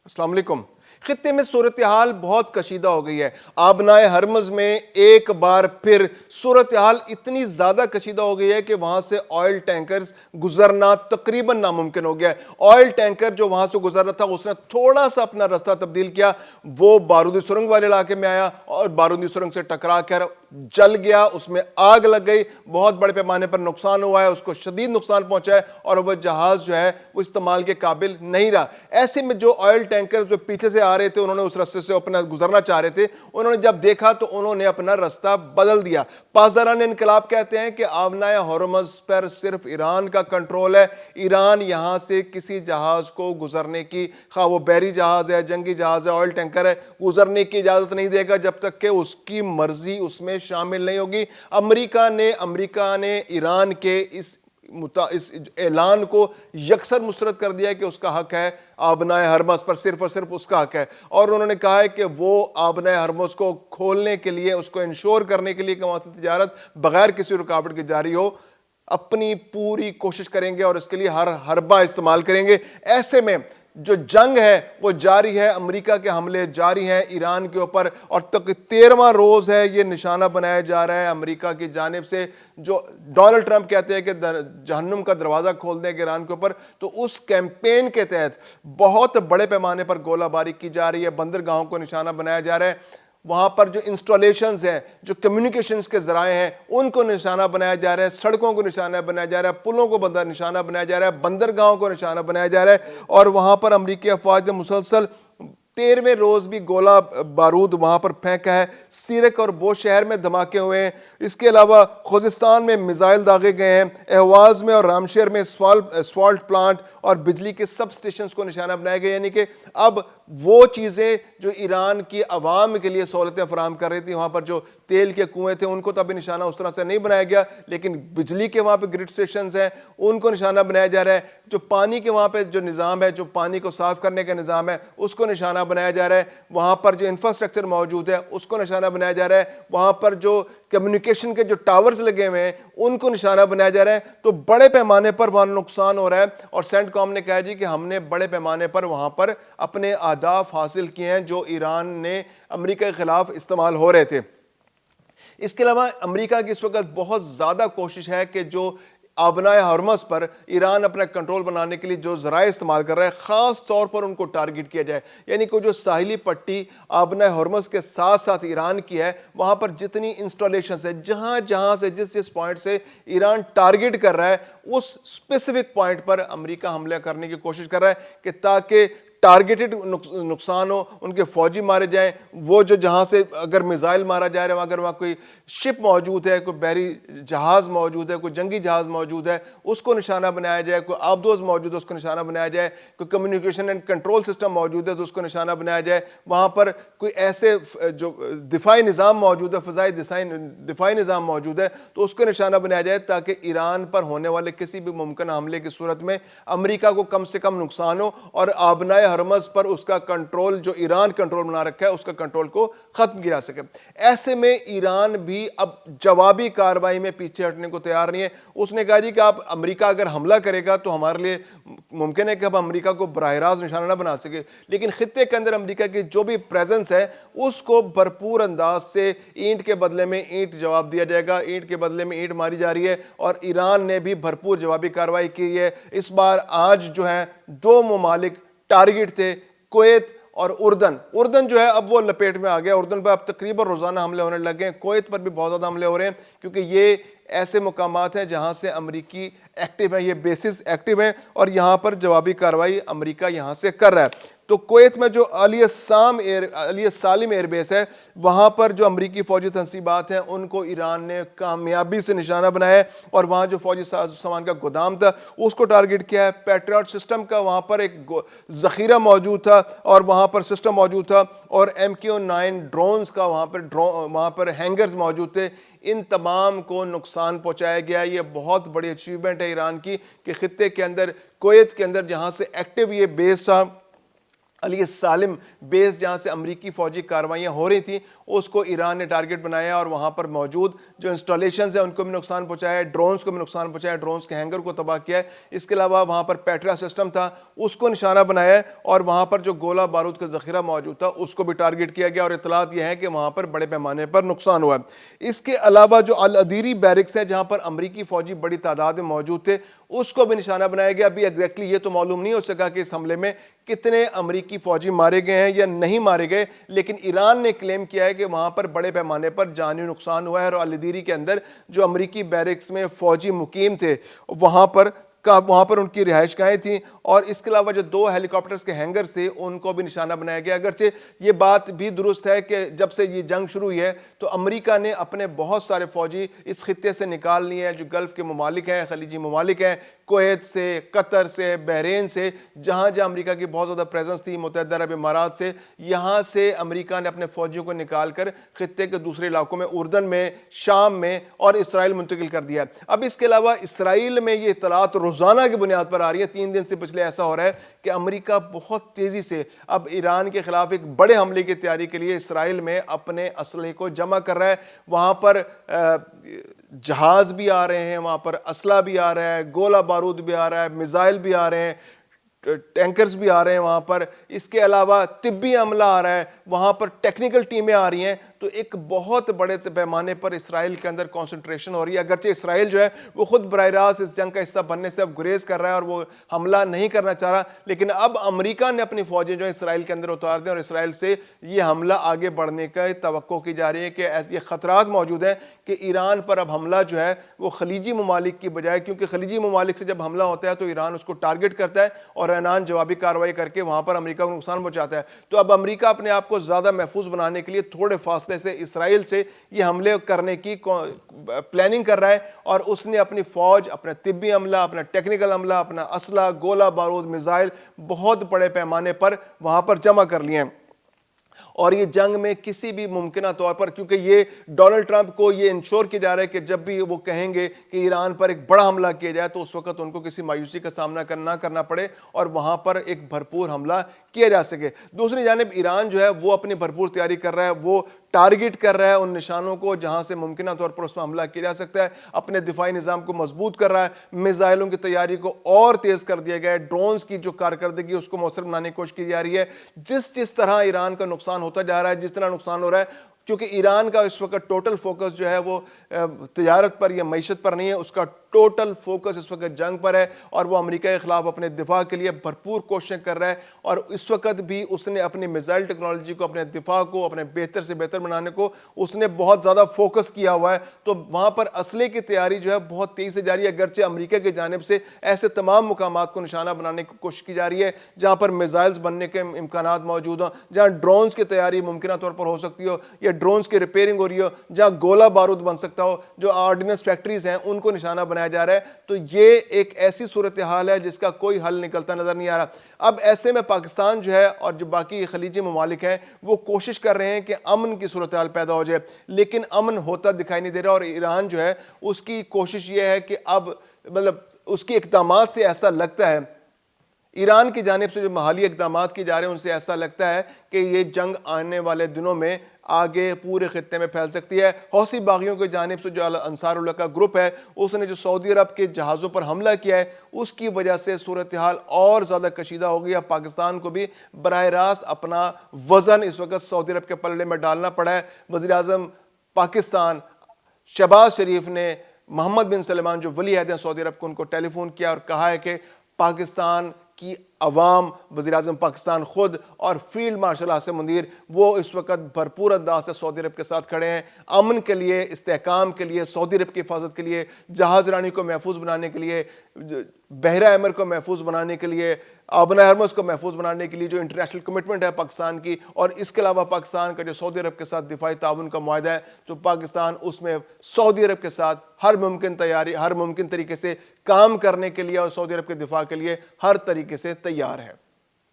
السلام علیکم۔ خطے میں صورتحال بہت کشیدہ ہو گئی ہے۔ آبنائے ہرمز میں ایک بار پھر صورتحال اتنی زیادہ کشیدہ ہو گئی ہے کہ وہاں سے آئل ٹینکرز گزرنا تقریباً ناممکن ہو گیا ہے۔ آئل ٹینکر جو وہاں سے گزر رہا تھا اس نے تھوڑا سا اپنا راستہ تبدیل کیا، وہ بارودی سرنگ والے علاقے میں آیا اور بارودی سرنگ سے ٹکرا کر جل گیا، اس میں آگ لگ گئی، بہت بڑے پیمانے پر نقصان ہوا ہے، اس کو شدید نقصان پہنچا ہے اور وہ جہاز جو ہے وہ استعمال کے قابل نہیں رہا۔ ایسے میں جو آئل ٹینکر جو پیچھے سے آ رہے تھے، انہوں نے اس راستے سے اپنا گزرنا چاہ رہے تھے، انہوں نے جب دیکھا تو انہوں نے اپنا راستہ بدل دیا۔ پاسداران انقلاب کہتے ہیں کہ آبنائے ہرمز پر صرف ایران کا کنٹرول ہے، ایران یہاں سے کسی جہاز کو گزرنے کی، خواہ وہ بحری جہاز ہے، جنگی جہاز ہے، آئل ٹینکر ہے، گزرنے کی اجازت نہیں دے گا جب تک کہ اس کی مرضی اس میں شامل نہیں ہوگی۔ امریکہ نے ایران کے اس اعلان کو یکسر مسترد کر دیا کہ اس کا حق ہے آبنائے ہرمز پر، صرف اور صرف اس کا حق ہے، اور انہوں نے کہا ہے کہ وہ آبنائے ہرمز کو کھولنے کے لیے، اس کو انشور کرنے کے لیے کہ وہاں سے تجارت بغیر کسی رکاوٹ کے جاری ہو، اپنی پوری کوشش کریں گے اور اس کے لیے ہر حربہ استعمال کریں گے۔ ایسے میں جو جنگ ہے وہ جاری ہے، امریکہ کے حملے جاری ہیں ایران کے اوپر، اور 13واں روز ہے یہ نشانہ بنایا جا رہا ہے امریکہ کی جانب سے، جو ڈونلڈ ٹرمپ کہتے ہیں کہ جہنم کا دروازہ کھول دیں گے ایران کے اوپر۔ تو اس کیمپین کے تحت بہت بڑے پیمانے پر گولہ باری کی جا رہی ہے، بندرگاہوں کو نشانہ بنایا جا رہا ہے، وہاں پر جو انسٹالیشنز ہیں، جو کمیونیکیشنز کے ذرائع ہیں، ان کو نشانہ بنایا جا رہا ہے، سڑکوں کو نشانہ بنایا جا رہا ہے، پلوں کو نشانہ بنایا جا رہا ہے، بندرگاہوں کو نشانہ بنایا جا رہا ہے، اور وہاں پر امریکی افواج نے مسلسل 13ویں روز بھی گولہ بارود وہاں پر پھینکا ہے۔ سیرک اور بو شہر میں دھماکے ہوئے ہیں، اس کے علاوہ خوزستان میں میزائل داغے گئے ہیں، اہواز میں اور رامشیر میں اسفالٹ پلانٹ اور بجلی کے سب سٹیشنز کو نشانہ بنائے گئے، یعنی کہ اب وہ چیزیں جو ایران کی عوام کے لیے سہولتیں فراہم کر رہی تھی، وہاں پر جو تیل کے کنویں تھے ان کو تو ابھی نشانہ اس طرح سے نہیں بنایا گیا، لیکن بجلی کے وہاں پہ گرڈ سٹیشنز ہیں ان کو نشانہ بنایا جا رہا ہے، جو پانی کے وہاں پہ جو نظام ہے، جو پانی کو صاف کرنے کا نظام ہے اس کو نشانہ بنایا جا رہا ہے، وہاں پر جو انفراسٹرکچر موجود ہے اس کو نشانہ بنایا جا رہا ہے، وہاں پر جو کمیونیکیشن کے جو ٹاورز لگے ہوئے ہیں ان کو نشانہ بنایا جا رہا ہے۔ تو بڑے پیمانے پر وہاں نقصان ہو رہا ہے، اور سینٹ کام نے کہا جی کہ ہم نے بڑے پیمانے پر وہاں پر اپنے اہداف حاصل کیے ہیں جو ایران نے امریکہ کے خلاف استعمال ہو رہے تھے۔ اس کے علاوہ امریکہ کی اس وقت بہت زیادہ کوشش ہے کہ جو آبنائے ہرمز پر ایران اپنا کنٹرول بنانے کے لیے جو ذرائع استعمال کر رہا ہے، خاص طور پر ان کو ٹارگٹ کیا جائے، یعنی کہ جو ساحلی پٹی آبنائے ہرمز کے ساتھ ساتھ ایران کی ہے، وہاں پر جتنی انسٹالیشنز ہے، جہاں سے جس پوائنٹ سے ایران ٹارگٹ کر رہا ہے، اس اسپیسیفک پوائنٹ پر امریکہ حملہ کرنے کی کوشش کر رہا ہے کہ تاکہ ٹارگیٹڈ نقصان ہو، ان کے فوجی مارے جائیں، وہ جو جہاں سے اگر میزائل مارا جا رہا ہے، اگر وہاں کوئی شپ موجود ہے، کوئی بحری جہاز موجود ہے، کوئی جنگی جہاز موجود ہے، اس کو نشانہ بنایا جائے، کوئی آبدوز موجود ہے اس کو نشانہ بنایا جائے، کوئی کمیونیکیشن اینڈ کنٹرول سسٹم موجود ہے تو اس کو نشانہ بنایا جائے، وہاں پر کوئی ایسے جو دفاعی نظام موجود ہے، فضائی دفاعی نظام موجود ہے تو اس کو نشانہ بنایا جائے، تاکہ ایران پر ہونے والے کسی بھی ممکنہ حملے کی صورت میں امریکہ کو کم سے کم نقصان ہو، اور آبنائے ہرمز پر اس کا کنٹرول جو ایران کنٹرول بنا رکھا ہے اس کا کنٹرول کو ختم کیا جا سکے۔ ایسے میں ایران بھی اب جوابی کارروائی میں پیچھے ہٹنے کو تیار نہیں ہے۔ اس نے کہا جی کہ آپ امریکہ اگر حملہ کرے گا تو ہمارے لیے ممکن ہے کہ اب امریکہ کو براہ راست نشانہ نہ بنا سکے، لیکن خطے کے اندر امریکہ کی جو بھی پریزنس ہے اس کو بھرپور انداز سے اینٹ کے بدلے میں اینٹ جواب دیا جائے گا، اینٹ کے بدلے میں اینٹ ماری جا رہی ہے، اور ایران نے بھی بھرپور جوابی کارروائی کی ہے۔ اس بار آج جو ہے 2 ممالک ٹارگٹ تھے، کویت اور اردن جو ہے اب وہ لپیٹ میں آ گیا، اردن پر اب تقریباً روزانہ حملے ہونے لگے ہیں، کویت پر بھی بہت زیادہ حملے ہو رہے ہیں، کیونکہ یہ ایسے مقامات ہیں جہاں سے امریکی ایکٹیو ہیں، یہ بیسز ایکٹیو ہیں، اور یہاں پر جوابی کارروائی امریکہ یہاں سے کر رہا ہے۔ تو کویت میں جو علی السالم ایئر بیس ہے، وہاں پر جو امریکی فوجی تنصیبات ہیں ان کو ایران نے کامیابی سے نشانہ بنایا ہے، اور وہاں جو فوجی سامان کا گودام تھا اس کو ٹارگٹ کیا ہے۔ پیٹریاٹ سسٹم کا وہاں پر ایک ذخیرہ موجود تھا اور وہاں پر سسٹم موجود تھا، اور MQ-9 ڈرونز کا وہاں پر ہینگرز موجود تھے، ان تمام کو نقصان پہنچایا گیا۔ یہ بہت بڑی اچیومنٹ ہے ایران کی کہ خطے کے اندر، کویت کے اندر جہاں سے ایکٹیو یہ بیس تھا، علی السالم بیس جہاں سے امریکی فوجی کارروائیاں ہو رہی تھیں، اس کو ایران نے ٹارگٹ بنایا اور وہاں پر موجود جو انسٹالیشنز ہیں ان کو بھی نقصان پہنچایا ہے, ڈرونز کو بھی نقصان پہنچایا ہے, ڈرونز کے ہینگر کو تباہ کیا ہے. اس کے علاوہ وہاں پر پیٹریا سسٹم تھا اس کو نشانہ بنایا ہے, اور وہاں پر جو گولہ بارود کا ذخیرہ موجود تھا اس کو بھی ٹارگٹ کیا گیا, اور اطلاعات یہ ہیں کہ وہاں پر بڑے پیمانے پر نقصان ہوا ہے. اس کے علاوہ جو العدیری بیرکس ہے جہاں پر امریکی فوجی بڑی تعداد میں موجود تھے اس کو بھی نشانہ بنایا گیا. ابھی ایگزیکٹلی یہ تو معلوم نہیں ہو سکا کہ اس حملے میں کتنے امریکی فوجی مارے گئے ہیں یا نہیں مارے گئے, لیکن ایران نے کلیم کیا ہے کہ وہاں پر بڑے پیمانے پر جانی نقصان ہوا ہے, اور العدیری کے اندر جو امریکی بیرکس میں فوجی مقیم تھے وہاں پر ان کی رہائش گاہیں تھیں, اور اس کے علاوہ جو 2 ہیلی کاپٹرز کے ہینگرز تھے ان کو بھی نشانہ بنایا گیا. اگرچہ یہ بات بھی درست ہے کہ جب سے یہ جنگ شروع ہوئی ہے تو امریکہ نے اپنے بہت سارے فوجی اس خطے سے نکال لیے ہیں, جو گلف کے ممالک ہیں, خلیجی ممالک ہیں, کویت سے, قطر سے, بحرین سے, جہاں جہاں امریکہ کی بہت زیادہ پریزنس تھی, متحدہ عرب امارات سے, یہاں سے امریکہ نے اپنے فوجیوں کو نکال کر خطے کے دوسرے علاقوں میں, اردن میں, شام میں اور اسرائیل منتقل کر دیا. اب اس کے علاوہ اسرائیل میں یہ اطلاعات روزانہ کی بنیاد پر آ رہی ہے. 3 دن سے پچھلے ایسا ہو رہا ہے کہ امریکہ بہت تیزی سے اب ایران کے خلاف ایک بڑے حملے کی تیاری کے لیے اسرائیل میں اپنے اسلحے کو جمع کر رہا ہے. وہاں پر جہاز بھی آ رہے ہیں, وہاں پر اسلحہ بھی آ رہا ہے, گولہ بارود بھی آ رہا ہے, میزائل بھی آ رہے ہیں, ٹینکرز بھی آ رہے ہیں وہاں پر. اس کے علاوہ طبی عملہ آ رہا ہے, وہاں پر ٹیکنیکل ٹیمیں آ رہی ہیں. تو ایک بہت بڑے پیمانے پر اسرائیل کے اندر کنسنٹریشن ہو رہی ہے. اگرچہ اسرائیل جو ہے وہ خود براہ راست اس جنگ کا حصہ بننے سے اب گریز کر رہا ہے اور وہ حملہ نہیں کرنا چاہ رہا, لیکن اب امریکہ نے اپنی فوجیں جو ہے اسرائیل کے اندر اتار دیں, اور اسرائیل سے یہ حملہ آگے بڑھنے کا توقع کی جا رہی ہے کہ یہ خطرات موجود ہیں کہ ایران پر اب حملہ جو ہے وہ خلیجی ممالک کی بجائے, کیونکہ خلیجی ممالک سے جب حملہ ہوتا ہے تو ایران اس کو ٹارگٹ کرتا ہے اور اعلان جوابی کارروائی کر کے وہاں پر امریکہ کو نقصان پہنچاتا ہے. تو اب امریکہ اپنے آپ کو زیادہ محفوظ بنانے کے لیے تھوڑے فاصلے سے اسرائیل سے یہ حملے کرنے کی پلاننگ کر رہا ہے, اور اس نے اپنی فوج, اپنا طبی عملہ, اپنا ٹیکنیکل عملہ, اپنا اسلحہ, گولہ بارود, میزائل بہت بڑے پیمانے پر وہاں پر جمع کر لیے ہیں. اور یہ جنگ میں کسی بھی ممکنہ طور پر, کیونکہ یہ ڈونلڈ ٹرمپ کو یہ انشور کیا جا رہا ہے کہ جب بھی وہ کہیں گے کہ ایران پر ایک بڑا حملہ کیا جائے تو اس وقت ان کو کسی مایوسی کا سامنا نہ کرنا پڑے اور وہاں پر ایک بھرپور حملہ کیا جا سکے. دوسری جانب ایران جو ہے وہ اپنی بھرپور تیاری کر رہا ہے, وہ ٹارگٹ کر رہا ہے ان نشانوں کو جہاں سے ممکنہ طور پر اس پر حملہ کیا جا سکتا ہے, اپنے دفاعی نظام کو مضبوط کر رہا ہے, میزائلوں کی تیاری کو اور تیز کر دیا گیا ہے, ڈرونز کی جو کارکردگی اس کو مؤثر بنانے کی کوشش کی جا رہی ہے. جس طرح ایران کا نقصان ہوتا جا رہا ہے, جس طرح نقصان ہو رہا ہے, کیونکہ ایران کا اس وقت ٹوٹل فوکس جو ہے وہ تجارت پر یا معیشت پر نہیں ہے, اس کا ٹوٹل فوکس اس وقت جنگ پر ہے, اور وہ امریکہ کے خلاف اپنے دفاع کے لیے بھرپور کوششیں کر رہا ہے. اور اس وقت بھی اس نے اپنی میزائل ٹیکنالوجی کو, اپنے دفاع کو, اپنے بہتر سے بہتر بنانے کو اس نے بہت زیادہ فوکس کیا ہوا ہے. تو وہاں پر اسلحے کی تیاری جو ہے بہت تیزی سے جاری ہے, اگرچہ امریکہ کی جانب سے ایسے تمام مقامات کو نشانہ بنانے کی کوشش کی جا رہی ہے جہاں پر میزائلز بننے کے امکانات موجود ہوں, جہاں ڈرونز کی تیاری ممکنہ طور پر ہو سکتی ہو یا ڈرونز کی ریپیئرنگ ہو رہی ہو, جہاں گولہ بارود بن سکتا ہو, جو آرڈیننس فیکٹریز ہیں ان کو نشانہ بنایا جا رہا ہے. تو یہ ایک ایسی صورتحال ہے جس کا کوئی حل نکلتا نظر نہیں آ رہا. اب ایسے میں پاکستان جو ہے اور جو باقی خلیجی ممالک ہیں وہ کوشش کر رہے ہیں کہ امن کی صورتحال پیدا ہو جائے, لیکن امن ہوتا دکھائی نہیں دے رہا. اور ایران جو ہے اس کی کوشش یہ ہے کہ اب اس کے اقدامات سے ایسا لگتا ہے, ایران کی جانب سے جو محالی اقدامات کی جا رہے ہیں ان سے ایسا لگتا ہے کہ یہ جنگ آنے والے دنوں میں آگے پورے خطے میں پھیل سکتی ہے. حوثی باغیوں کی جانب سے جو انصار اللہ کا گروپ ہے اس نے جو سعودی عرب کے جہازوں پر حملہ کیا ہے اس کی وجہ سے صورتحال اور زیادہ کشیدہ ہو گئی. اب پاکستان کو بھی براہ راست اپنا وزن اس وقت سعودی عرب کے پلڑے میں ڈالنا پڑا ہے. وزیر اعظم پاکستان شہباز شریف نے محمد بن سلمان جو ولی عہد ہیں سعودی عرب کو, ان کو ٹیلی فون کیا اور کہا ہے کہ پاکستان کی عوام, وزیر اعظم پاکستان خود اور فیلڈ مارشل عاصم منیر وہ اس وقت بھرپور انداز سے سعودی عرب کے ساتھ کھڑے ہیں, امن کے لیے, استحکام کے لیے, سعودی عرب کی حفاظت کے لیے, جہاز رانی کو محفوظ بنانے کے لیے, بحیرہ احمر کو محفوظ بنانے کے لیے, آبنہ ہرمز کو محفوظ بنانے کے لیے جو انٹرنیشنل کمٹمنٹ ہے پاکستان کی, اور اس کے علاوہ پاکستان کا جو سعودی عرب کے ساتھ دفاعی تعاون کا معاہدہ ہے, تو پاکستان اس میں سعودی عرب کے ساتھ ہر ممکن طریقے سے کام کرنے کے لیے اور سعودی عرب کے دفاع کے لیے ہر طریقے سے تیار ہے.